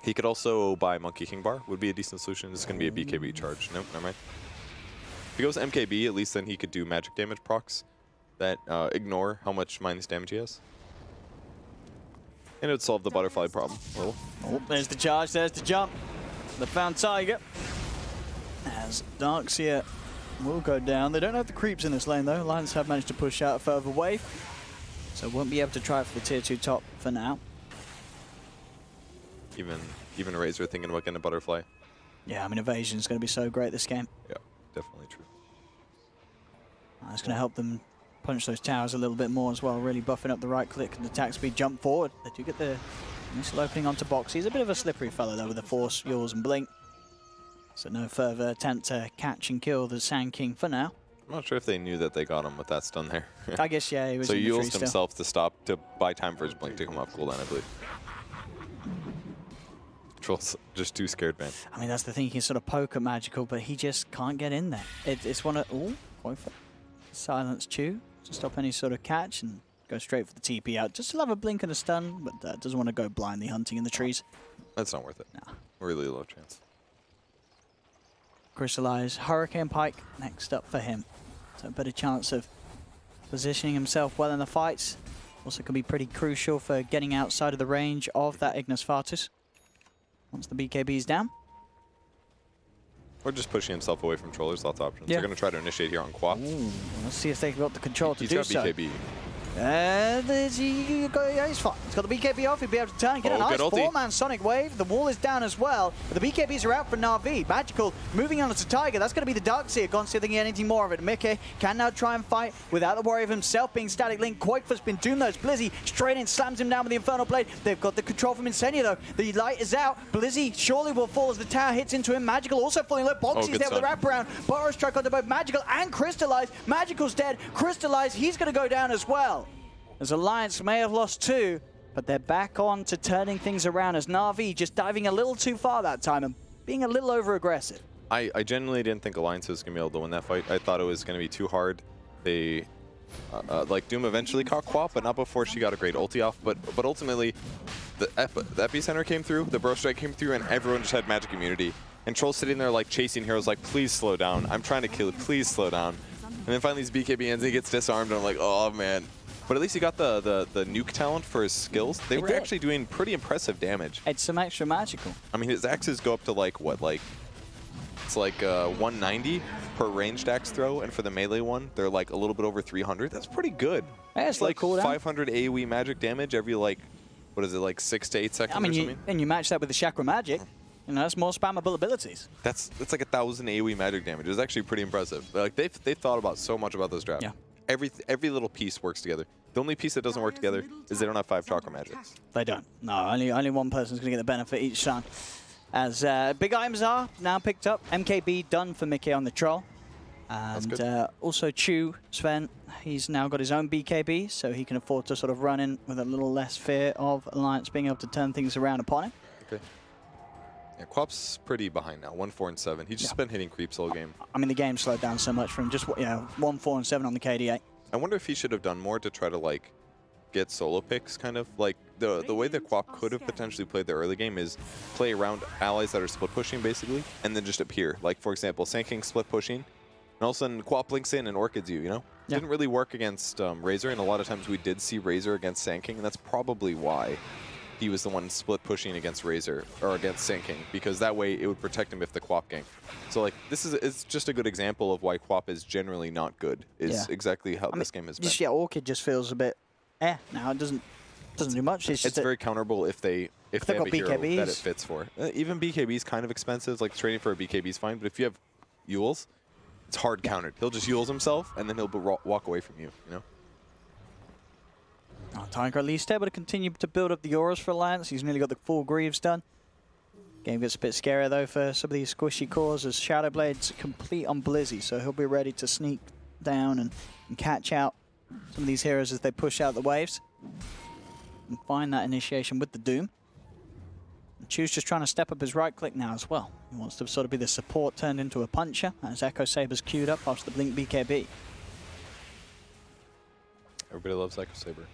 He could also buy Monkey King Bar, would be a decent solution. This is going to be a BKB charge. Nope, never mind. If he goes MKB, at least then he could do magic damage procs that ignore how much minus damage he has. And it would solve the butterfly problem. Oh, there's the charge, there's the jump. The found Tiger. As Darkseer will go down. They don't have the creeps in this lane though. Alliance have managed to push out a further wave. So won't be able to try for the tier 2 top for now. Even Razor thinking about getting a butterfly. Yeah, I mean, evasion's going to be so great this game. Yeah, definitely true. That's going to help them punch those towers a little bit more as well, really buffing up the right click and attack speed, jump forward. They do get the initial opening onto Box. He's a bit of a slippery fellow though with the Force, Yours and Blink. So no further attempt to catch and kill the Sand King for now. I'm not sure if they knew that they got him with that stun there. I guess, yeah, he was so in he the tree used still. himself to stop, to buy time for his Blink to come off cooldown, I believe. Troll's just too scared, man. I mean, that's the thing. He can sort of poke at Magical, but he just can't get in there. It's one of... Ooh, Koifa. Silence Chew to stop any sort of catch and go straight for the TP out. Just to have a blink and a stun, but doesn't want to go blindly hunting in the trees. That's not worth it. Nah. Really low chance. Crystallize, Hurricane Pike next up for him. So a better chance of positioning himself well in the fights. Also can be pretty crucial for getting outside of the range of that Ignis Fatus. Once the BKB is down. Or just pushing himself away from Troll. There's lots of options. Yeah. They're going to try to initiate here on Quap. Ooh, let's see if they've got the control to He's do got so. BKB. Yeah, he's fine. He's got the BKB off. He'll be able to turn, get a nice four-man Sonic Wave. The wall is down as well. But the BKBs are out for NaVi. Magical moving on to Tiger. That's going to be the Darkseer. Gone, see if they can get anything more of it. Mickey can now try and fight without the worry of himself being static link. Koifa's been doomed though. Blizzy straight in, slams him down with the Infernal Blade. They've got the control from Insania though. The light is out. Blizzy surely will fall as the tower hits into him. Magical also falling low. Boxy's there with the wraparound. Burrow strike onto both Magical and Crystallize. Magical's dead. Crystallize, he's going to go down as well. as Alliance may have lost 2, but they're back on to turning things around as NaVi just diving a little too far that time and being a little over-aggressive. I genuinely didn't think Alliance was going to be able to win that fight. I thought it was going to be too hard. They, like, Doom eventually caught Quap, but not before she got a great ulti off. But ultimately, the epicenter came through, the Bro Strike came through, and everyone just had magic immunity. And Troll's sitting there, like, chasing heroes, like, please slow down. I'm trying to kill it. Please slow down. And then finally, his BKB ends, and he gets disarmed, and I'm like, oh, man. But at least he got the nuke talent for his skills. They were actually doing pretty impressive damage. It's some extra magical. I mean, his axes go up to, like, what, like... It's like 190 per ranged axe throw, and for the melee one, they're like a little bit over 300. That's pretty good. Yeah, it's like cool 500 AoE magic damage every, like, what is it, like 6 to 8 seconds or something? And you match that with the Chakra Magic, you know, that's more spammable abilities. That's like 1,000 AoE magic damage. It's actually pretty impressive. Like, they've thought about so much about this draft. Yeah. Every little piece works together. The only piece that doesn't work together is they don't have 5 Chakra Magics. They don't. No, only one person's going to get the benefit each time. As big items are now picked up. MKB done for Mickey on the troll. And also Chu, Sven, he's now got his own BKB, so he can afford to sort of run in with a little less fear of Alliance being able to turn things around upon him. Okay. Yeah, Quap's pretty behind now, 1-4 and 7. He's just been hitting creeps all game. I mean, the game slowed down so much for him. Just 1-4 and 7 on the KDA. I wonder if he should have done more to try to, like, get solo picks, kind of. Like, the way that Quap could have potentially played the early game is play around allies that are split pushing, basically, and then just appear. Like, for example, Sanking split pushing, and all of a sudden Quap links in and Orchids you, you know? Yeah. Didn't really work against Razor, and a lot of times we did see Razor against Sanking, and that's probably why he was the one split pushing against Razor, or against Sanking, because that way it would protect him if the Quap ganked. So, like, it's just a good example of why Quap is generally not good, is exactly how this game has been. Yeah, Orchid just feels a bit now. It doesn't do much. It's very counterable if they have a hero BKBs. that it fits for. Even BKB is kind of expensive. Like, trading for a BKB is fine, but if you have Yules, it's hard countered. He'll just Yules himself, and then he'll walk away from you, you know? Tiger at least able to continue to build up the auras for Alliance. He's nearly got the full Greaves done. Game gets a bit scarier, though, for some of these squishy cores as Shadowblade's complete on Blizzy, so he'll be ready to sneak down and catch out some of these heroes as they push out the waves and find that initiation with the Doom. And Chu's just trying to step up his right click now as well. He wants to sort of be the support turned into a puncher as Echo Saber's queued up after the Blink BKB. Everybody loves Echo Saber.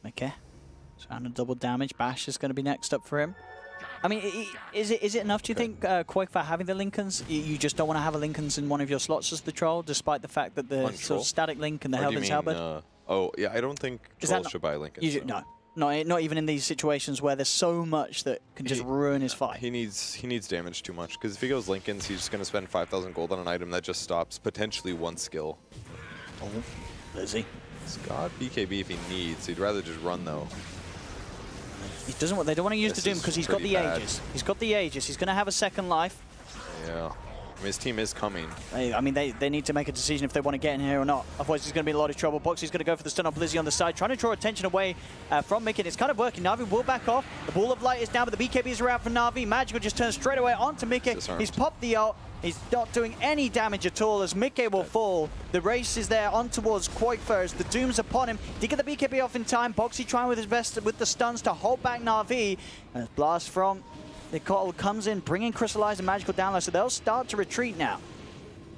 Mickey trying to double damage. Bash is going to be next up for him. I mean, is it enough, do you think, Quake, for having the Lincolns? You just don't want to have a Lincolns in one of your slots as the troll, despite the fact that the sort of static Link and the Helvin's Halberd? Oh, yeah, I don't think trolls should buy Lincolns. No, not even in these situations where there's so much that can just ruin his fight. He needs damage too much, because if he goes Lincolns, he's just going to spend 5,000 gold on an item that just stops potentially one skill. Oh, Lizzie. He's got BKB if he needs. He'd rather just run, though. He doesn't. They don't want to use the Doom because he's got the Aegis. He's got the Aegis. He's going to have a second life. Yeah. I mean, his team is coming. I mean, they need to make a decision if they want to get in here or not. Otherwise, he's going to be in a lot of trouble. Boxy's going to go for the stun on Blizzy on the side, trying to draw attention away from Mickey. It's kind of working. NaVi will back off. The Ball of Light is down, but the BKBs are out for NaVi. Magical just turns straight away onto Mickey. He's popped the ult. He's not doing any damage at all as Mickey will fall. The race is there on towards Quakefur as the Doom's upon him. Did get the BKB off in time. Boxy trying with his best with the stuns to hold back NaVi. As Blast from the Cottle comes in, bringing Crystallize and Magical down low, so they'll start to retreat now.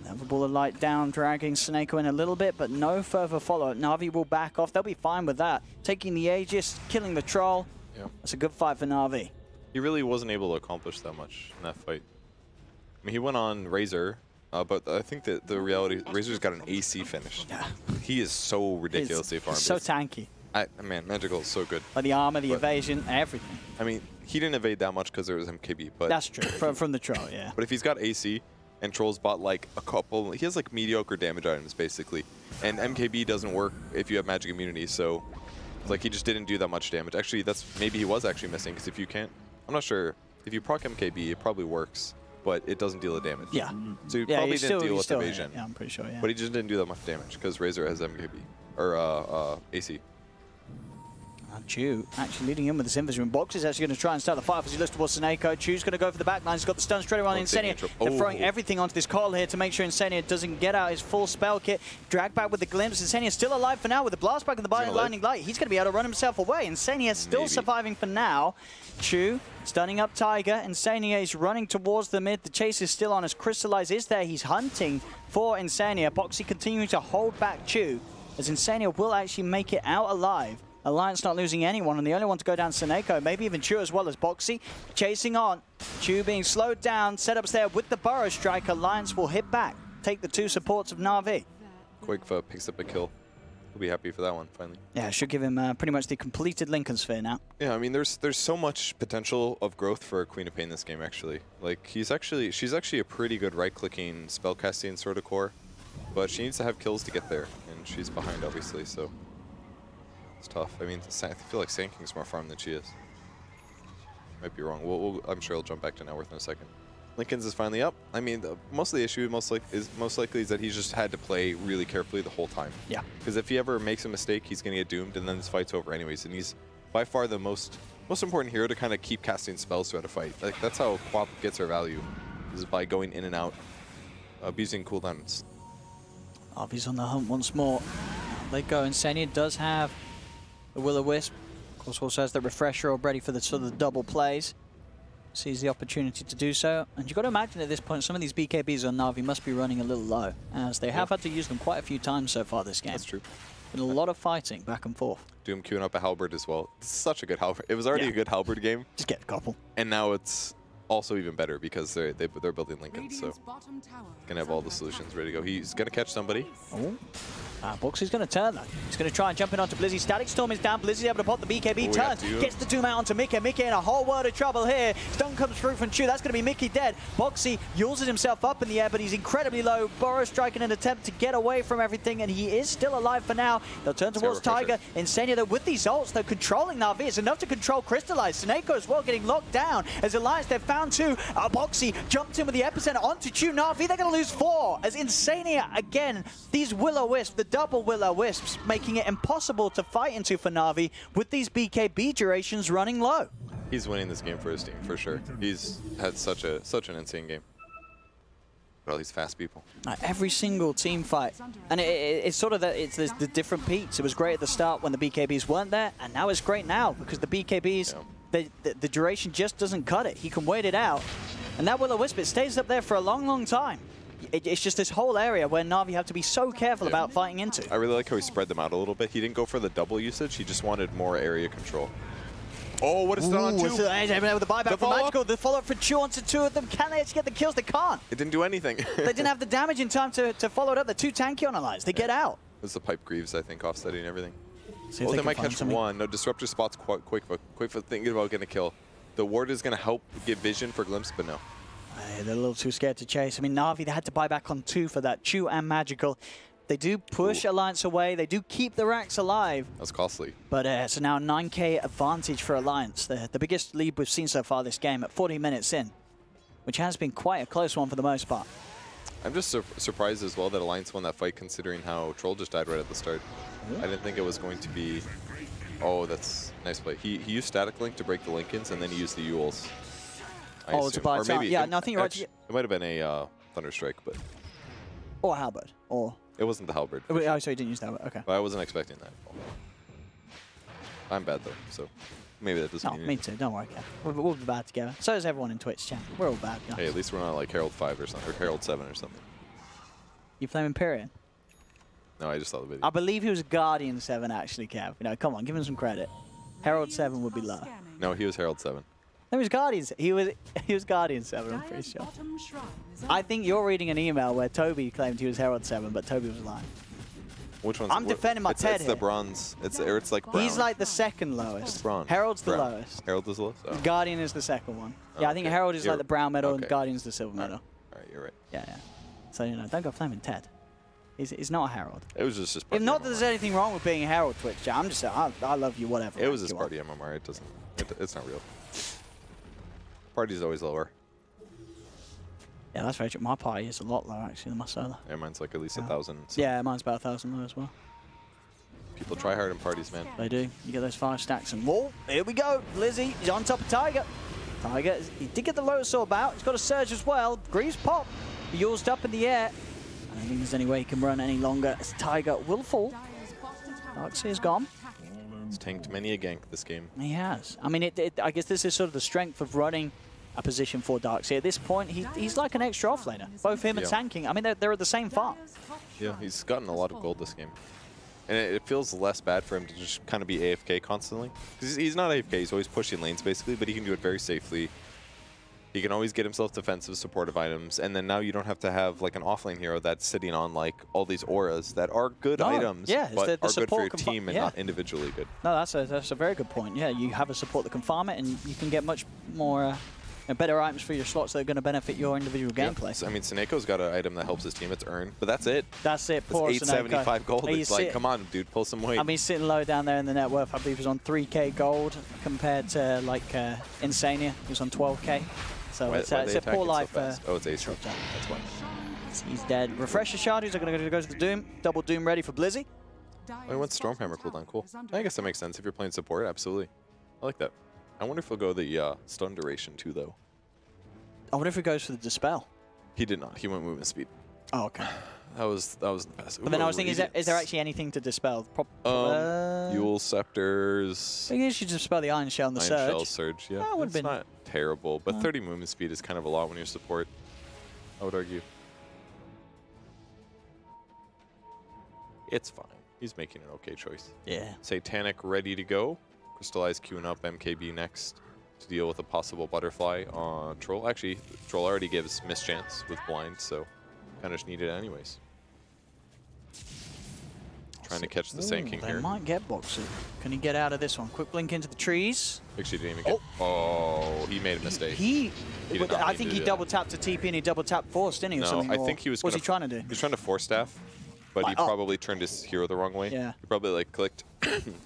The Ball of Light down, dragging Snako in a little bit, but no further follow. NaVi will back off. They'll be fine with that. Taking the Aegis, killing the Troll. Yeah. That's a good fight for NaVi. He really wasn't able to accomplish that much in that fight. I mean, he went on Razor, but I think that the reality, Razor's got an AC finish. Yeah. He is so ridiculously farmed. He's so tanky. Man, Magical is so good. Like the armor, the evasion, everything. I mean, he didn't evade that much because there was MKB, but... That's true, from the Troll, yeah. But if he's got AC, and Troll's bought like a couple, he has like mediocre damage items, basically. And MKB doesn't work if you have magic immunity, so... It's like he just didn't do that much damage. Actually, maybe he was actually missing, because if you can't... I'm not sure. If you proc MKB, it probably works. But it doesn't deal the damage. Yeah. So he probably didn't deal with evasion. Yeah, I'm pretty sure, yeah. But he just didn't do that much damage because Razor has MKB, or AC. Chu actually leading in with this invis room. Box is actually going to try and start the fight as he looks towards Seneko. Chu's going to go for the backline. He's got the stun straight around Insania. They're throwing everything onto this coil here to make sure Insania doesn't get out his full spell kit. Drag back with the glimpse. Insania still alive for now with the blast back and the blinding light. He's going to be able to run himself away. Insania still surviving for now. Chu stunning up Tiger. Insania is running towards the mid. The chase is still on as Crystallize is there. He's hunting for Insania. Boxy continuing to hold back Chu as Insania will actually make it out alive. Alliance not losing anyone, and the only one to go down Seneko, maybe even Chu as well as Boxy. Chasing on. Chu being slowed down. Setups there with the Burrow Strike. Alliance will hit back. Take the 2 supports of NaVi. Quickfoot picks up a kill. He'll be happy for that one, finally. Yeah, should give him pretty much the completed Lincoln Sphere now. Yeah, I mean, there's so much potential of growth for Queen of Pain this game, actually. Like, she's actually a pretty good right-clicking, spellcasting sort of core, but she needs to have kills to get there, and she's behind, obviously, so it's tough. I mean, I feel like Sand King's more farm than she is. Might be wrong. I'm sure he'll jump back to Networth in a second. Lincoln's is finally up. I mean, most of the issue most likely is that he's just had to play really carefully the whole time. Yeah. Because if he ever makes a mistake, he's going to get doomed, and then this fight's over anyways. And he's by far the most important hero to kind of keep casting spells throughout a fight. Like, that's how Quap gets her value, is by going in and out, abusing cooldowns. Arby's on the hunt once more. They go. Insania does have the Will-O-Wisp. Of course, also has the Refresher already for the sort of the double plays. Sees the opportunity to do so. And you've got to imagine at this point, some of these BKBs on NaVi must be running a little low, as they have had to use them quite a few times so far this game. That's true. Been a lot of fighting back and forth. Doom queuing up a Halberd as well. It's such a good Halberd. It was already a good Halberd game. Just get a couple. And now it's also even better because they're building Lincoln, so gonna have all the solutions ready to go. He's gonna catch somebody. Oh. Boxy's going to turn though. He's going to try and jump in onto Blizzy. Static Storm is down. Blizzy's able to pop the BKB. Turns. Gets the Doom out onto Mickey. Mickey in a whole world of trouble here. Stun comes through from Chu. That's going to be Mickey dead. Boxy uses himself up in the air, but he's incredibly low. Burrow striking an attempt to get away from everything, and he is still alive for now. They'll turn towards Tiger. Insania, though, with these ults, they're controlling NaVi. It's enough to control Crystallize. Seneko as well getting locked down. As Alliance, they've found 2. Boxy jumped in with the epicenter onto Chu. NaVi, they're going to lose 4. As Insania, again, these Will-O-Wisp, the double Will-O-Wisp, making it impossible to fight into for NaVi with these BKB durations running low. He's winning this game for his team, for sure. He's had such an insane game. But all these fast people. Every single team fight. And it's sort of it's the different peaks. It was great at the start when the BKBs weren't there, and now it's great now because the BKBs, the duration just doesn't cut it. He can wait it out. And that Will-O-Wisp, it stays up there for a long, long time. It's just this whole area where NaVi have to be so careful about fighting into. I really like how he spread them out a little bit. He didn't go for the double usage. He just wanted more area control. Oh, what a stun on 2. With the buyback from Magical. The follow-up for Chu onto 2 of them. Can they actually get the kills? They can't. It didn't do anything. They didn't have the damage in time to follow it up. They're too tanky on Alliance. They get out. It was the Pipe Greaves, I think, offsetting everything. Oh, they might catch one. No, Disruptor spots Quickfoot. Quickfoot thinking about getting a kill. The ward is going to help get vision for Glimpse, but no. They're a little too scared to chase. I mean, NaVi, they had to buy back on 2 for that. Chu and Magical. They do push Alliance away. They do keep the racks alive. That's costly. But so now 9k advantage for Alliance. The biggest lead we've seen so far this game at 40 minutes in, which has been quite a close one for the most part. I'm just surprised as well that Alliance won that fight considering how Troll just died right at the start. I didn't think it was going to be... Oh, that's nice play. He used Static Link to break the Lincolns, and then he used the Yules. Oh, it's a bad time. Yeah, no, I think you're right. It might have been a Thunderstrike, but... Or a Halberd. Or... It wasn't the Halberd. Oh, sure. So you didn't use that. Okay. But I wasn't expecting that. I'm bad, though, so maybe that doesn't mean me too. Don't worry, Kev. We'll be bad together. So is everyone in Twitch chat. We're all bad guys. Hey, at least we're not like Herald 5 or something, or Herald 7 or something. You play Empyrean? No, I just saw the video. I believe he was Guardian 7, actually, Kev. You know, come on, give him some credit. Herald 7 would be low. No, he was Herald 7. No, he was Guardian. He was Guardian 7, I'm pretty sure. I think you're reading an email where Toby claimed he was Herald 7, but Toby was lying. Which one's I'm defending my Ted It's the bronze. It's like brown. He's like the second lowest. It's bronze. Herald's the lowest. Herald is the lowest? Oh. Guardian is the second one. Yeah, I think Herald is like the brown medal and Guardian's the silver medal. All right, you're right. Yeah, yeah. So, you know, don't go flaming Ted. He's not a Herald. It was just if not that there's anything wrong with being a Herald Twitch chat, I'm just saying, I love you, whatever. It was his party MMR. It doesn't. It's not real. Party's always lower. Yeah, that's very true. My party is a lot lower, actually, than my solo. Yeah, mine's like at least 1,000. So. Yeah, mine's about 1,000 low as well. People try hard in parties, man. They do. You get those 5 stacks and whoa, here we go. Blizzy is on top of Tiger. Tiger, he did get the Lotus Orb out. He's got a Surge as well. Greaves pop. He used up in the air. I don't think there's any way he can run any longer as Tiger will fall. Darkseer is gone. He's tanked many a gank this game. He has. I mean, I guess this is sort of the strength of running a position for Darkseer. At this point, he's like an extra offlaner. Both him and tanking. I mean, they're at the same farm. Yeah, he's gotten a lot of gold this game. And it feels less bad for him to just kind of be AFK constantly. Because he's not AFK, he's always pushing lanes basically, but he can do it very safely. He can always get himself defensive, supportive items, and then now you don't have to have like an offlane hero that's sitting on like all these auras that are good items, but are good for your team and not individually good. No, that's a very good point. Yeah, you have a support that can farm it, and you can get much more better items for your slots that are going to benefit your individual gameplay. So, I mean, Seneco's got an item that helps his team. It's Earn, but that's it. That's it. Poor 875 gold. It's like, come on, dude, pull some weight. I mean, sitting low down there in the net worth, I believe he was on 3k gold compared to like Insania, he was on 12k. So it's a poor life. Oh, it's Ace. That's why. He's dead. Refresher Shardies are going to go to the Doom. Double Doom ready for Blizzy. Oh, he went Stormhammer cooldown. Cool. I guess that makes sense if you're playing support. Absolutely. I like that. I wonder if he'll go the stun duration too, though. I wonder if he goes for the Dispel. He did not. He went movement speed. Oh, okay. That was the best. But then I was thinking, is there actually anything to dispel? Yule Scepters. I think you should dispel the Iron Shell and the Surge. Iron Shell Surge, yeah. That would have been not terrible, but 30 movement speed is kind of a lot when you're support, I would argue. It's fine. He's making an okay choice. Yeah. Satanic ready to go. Crystallize queuing up MKB next to deal with a possible butterfly on Troll. Actually, Troll already gives mischance with blind, so kind of just need it anyways. Trying to catch the Sand King here. They might get Boxer. Can he get out of this one? Quick blink into the trees. Actually, didn't even get. Oh, he made a mistake. I think he double tapped to TP and he double tapped force, didn't he? No, I think he was. What was he trying to do? He was trying to force staff, but he probably turned his hero the wrong way. Yeah. He probably like clicked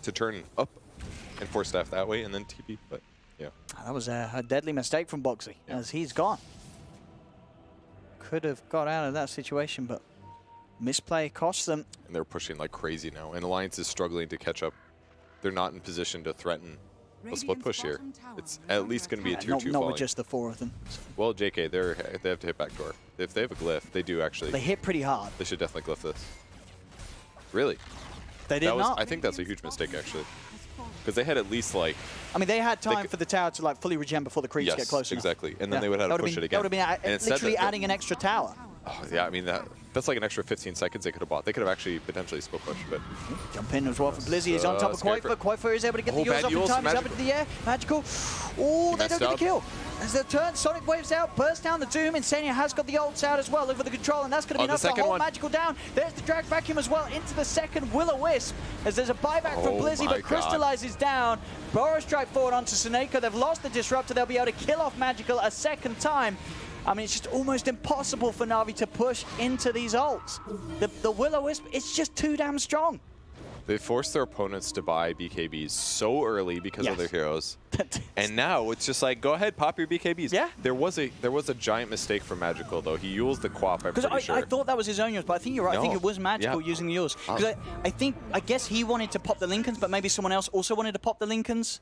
to turn up and force staff that way and then TP, but yeah. That was a deadly mistake from Boxy, as he's gone. Could have got out of that situation, but misplay cost them. And they're pushing like crazy now, and Alliance is struggling to catch up. They're not in position to threaten a split push here. It's at least going to be a tier 2 Not with just the 4 of them. Well, JK, they have to hit backdoor. If they have a glyph, they do actually. They hit pretty hard. They should definitely glyph this. Really? They did not. I think that's a huge mistake, actually. Because they had at least like... I mean, they had time for the tower to like fully regen before the creeps get close enough. Exactly. And then they would have to push it again. That would have been literally adding an extra tower. Oh, yeah, I mean, that's like an extra 15 seconds they could have bought. They could have actually potentially split push, but... Jump in as well for Blizzy. He's on top of Quaitfer. Quaitfer is able to get the Yules off in time. He's up into the air. Magical. Oh, they don't get the kill. As the turn, Sonic waves out, bursts down the Doom. Insania has got the ults out as well over the control, and that's going to be enough to hold Magical down. There's the drag vacuum as well into the second Will-O-Wisp, as there's a buyback from Blizzy, but crystallizes down. Burrow strike forward onto Seneca. They've lost the Disruptor. They'll be able to kill off Magical a second time. I mean, it's just almost impossible for NaVi to push into these ults. The Will-O-Wisp, it's just too damn strong. They forced their opponents to buy BKBs so early because of their heroes. And now it's just like, go ahead, pop your BKBs. Yeah. There was a giant mistake from Magical, though. He used the Quap, I'm pretty sure. I thought that was his own use, but I think you're right. No. I think it was Magical using the use. Because I guess he wanted to pop the Lincolns, but maybe someone else also wanted to pop the Lincolns.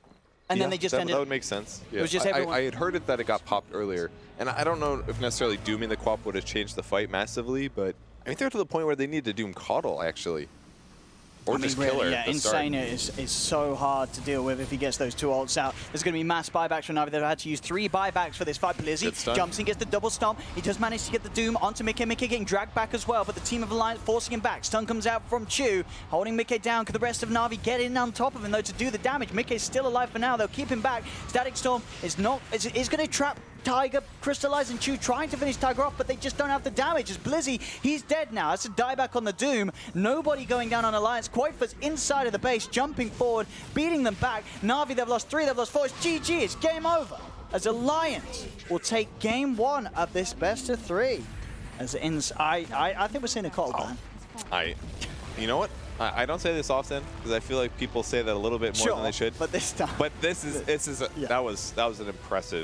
And then they just ended. That would make sense. Yeah. It was just everyone. I had heard that it got popped earlier, and I don't know if necessarily dooming the Quap would have changed the fight massively, but I think they're to the point where they need to doom Coddle actually, or just kill her. Yeah, Insania is so hard to deal with if he gets those 2 ults out. There's going to be mass buybacks from NaVi. They've had to use 3 buybacks for this fight. Blizzy jumps in, gets the double stomp. He does manage to get the Doom onto Mickey. Mickey getting dragged back as well, but the team of Alliance forcing him back. Stun comes out from Chew, holding Mickey down. Could the rest of NaVi get in on top of him, though, to do the damage? Mickey's still alive for now. They'll keep him back. Static Storm is going to trap Tiger, Crystallize and Chew trying to finish Tiger off, but they just don't have the damage. As Blizzy, he's dead now. That's a dieback on the Doom. Nobody going down on Alliance. Quaitfer's inside of the base, jumping forward, beating them back. NaVi, they've lost 3, they've lost 4. It's GG, it's game over. As Alliance will take game 1 of this best of 3. As I think we're seeing a call ban. You know what? I don't say this often because I feel like people say that a little bit more than they should. But this time. But that was an impressive